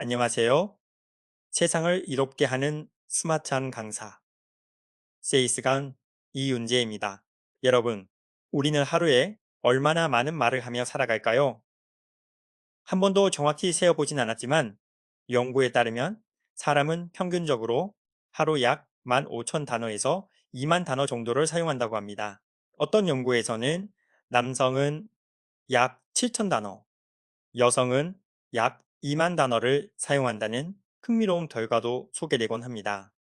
안녕하세요. 세상을 이롭게 하는 스마트한 강사, 세이스강 이윤재입니다. 여러분, 우리는 하루에 얼마나 많은 말을 하며 살아갈까요? 한 번도 정확히 세어보진 않았지만 연구에 따르면 사람은 평균적으로 하루 약 15,000단어에서 2만 단어 정도를 사용한다고 합니다. 어떤 연구에서는 남성은 약 7,000단어, 여성은 약 2만 단어를 사용한다는 흥미로운 결과도 소개되곤 합니다.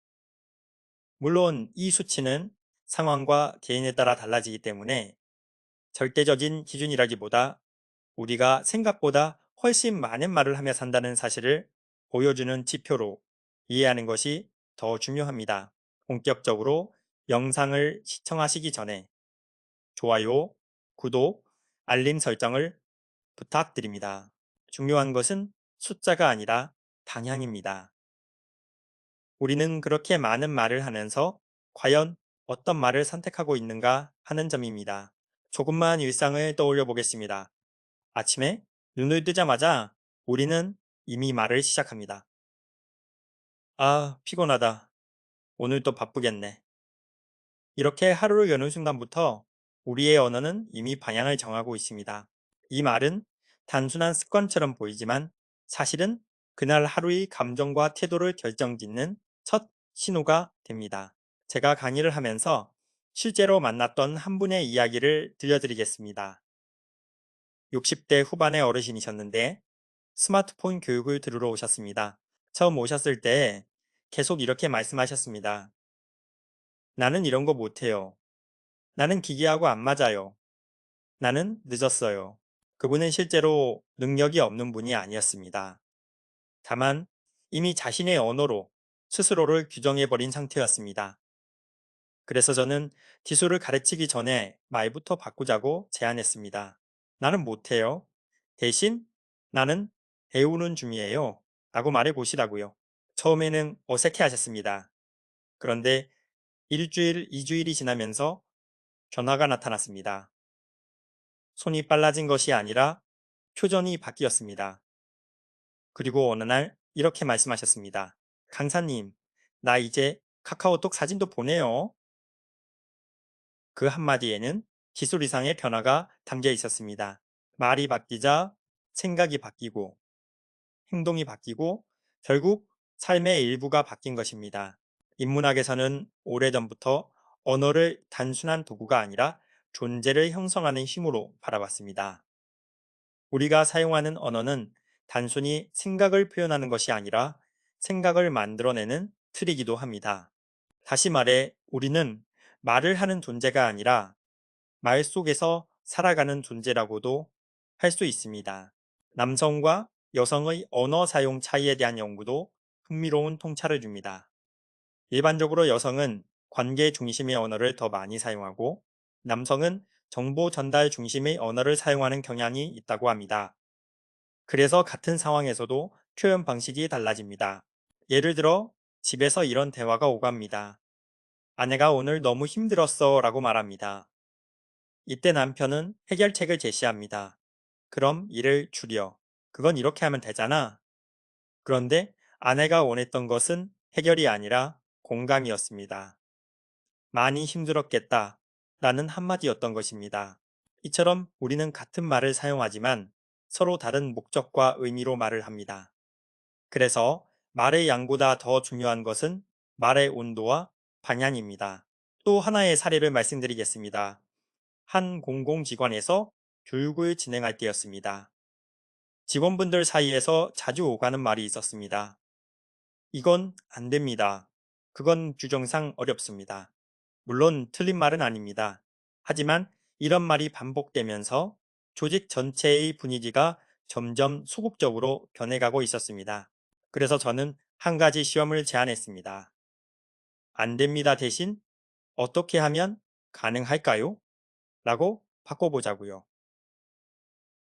물론 이 수치는 상황과 개인에 따라 달라지기 때문에 절대적인 기준이라기보다 우리가 생각보다 훨씬 많은 말을 하며 산다는 사실을 보여주는 지표로 이해하는 것이 더 중요합니다. 본격적으로 영상을 시청하시기 전에 좋아요, 구독, 알림 설정을 부탁드립니다. 중요한 것은 숫자가 아니라 방향입니다. 우리는 그렇게 많은 말을 하면서 과연 어떤 말을 선택하고 있는가 하는 점입니다. 조금만 일상을 떠올려 보겠습니다. 아침에 눈을 뜨자마자 우리는 이미 말을 시작합니다. 아, 피곤하다. 오늘 또 바쁘겠네. 이렇게 하루를 여는 순간부터 우리의 언어는 이미 방향을 정하고 있습니다. 이 말은 단순한 습관처럼 보이지만 사실은 그날 하루의 감정과 태도를 결정짓는 첫 신호가 됩니다. 제가 강의를 하면서 실제로 만났던 한 분의 이야기를 들려드리겠습니다. 60대 후반의 어르신이셨는데 스마트폰 교육을 들으러 오셨습니다. 처음 오셨을 때 계속 이렇게 말씀하셨습니다. 나는 이런 거 못해요. 나는 기계하고 안 맞아요. 나는 늦었어요. 그분은 실제로 능력이 없는 분이 아니었습니다. 다만 이미 자신의 언어로 스스로를 규정해버린 상태였습니다. 그래서 저는 기술을 가르치기 전에 말부터 바꾸자고 제안했습니다. 나는 못해요. 대신 나는 배우는 중이에요. 라고 말해 보시라고요. 처음에는 어색해 하셨습니다. 그런데 일주일, 2주일이 지나면서 변화가 나타났습니다. 손이 빨라진 것이 아니라 표정이 바뀌었습니다. 그리고 어느 날 이렇게 말씀하셨습니다. 강사님, 나 이제 카카오톡 사진도 보내요. 그 한마디에는 기술 이상의 변화가 담겨 있었습니다. 말이 바뀌자 생각이 바뀌고 행동이 바뀌고 결국 삶의 일부가 바뀐 것입니다. 인문학에서는 오래전부터 언어를 단순한 도구가 아니라 존재를 형성하는 힘으로 바라봤습니다. 우리가 사용하는 언어는 단순히 생각을 표현하는 것이 아니라 생각을 만들어내는 틀이기도 합니다. 다시 말해, 우리는 말을 하는 존재가 아니라 말 속에서 살아가는 존재라고도 할 수 있습니다. 남성과 여성의 언어 사용 차이에 대한 연구도 흥미로운 통찰을 줍니다. 일반적으로 여성은 관계 중심의 언어를 더 많이 사용하고 남성은 정보 전달 중심의 언어를 사용하는 경향이 있다고 합니다. 그래서 같은 상황에서도 표현 방식이 달라집니다. 예를 들어 집에서 이런 대화가 오갑니다. 아내가 오늘 너무 힘들었어 라고 말합니다. 이때 남편은 해결책을 제시합니다. 그럼 일을 줄여. 그건 이렇게 하면 되잖아. 그런데 아내가 원했던 것은 해결이 아니라 공감이었습니다. 많이 힘들었겠다. 라는 한마디였던 것입니다. 이처럼 우리는 같은 말을 사용하지만 서로 다른 목적과 의미로 말을 합니다. 그래서 말의 양보다 더 중요한 것은 말의 온도와 방향입니다. 또 하나의 사례를 말씀드리겠습니다. 한 공공기관에서 교육을 진행할 때였습니다. 직원분들 사이에서 자주 오가는 말이 있었습니다. 이건 안 됩니다. 그건 규정상 어렵습니다. 물론 틀린 말은 아닙니다. 하지만 이런 말이 반복되면서 조직 전체의 분위기가 점점 소극적으로 변해가고 있었습니다. 그래서 저는 한 가지 시험을 제안했습니다. 안 됩니다 대신 어떻게 하면 가능할까요? 라고 바꿔보자고요.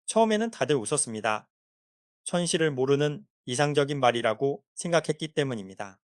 처음에는 다들 웃었습니다. 현실을 모르는 이상적인 말이라고 생각했기 때문입니다.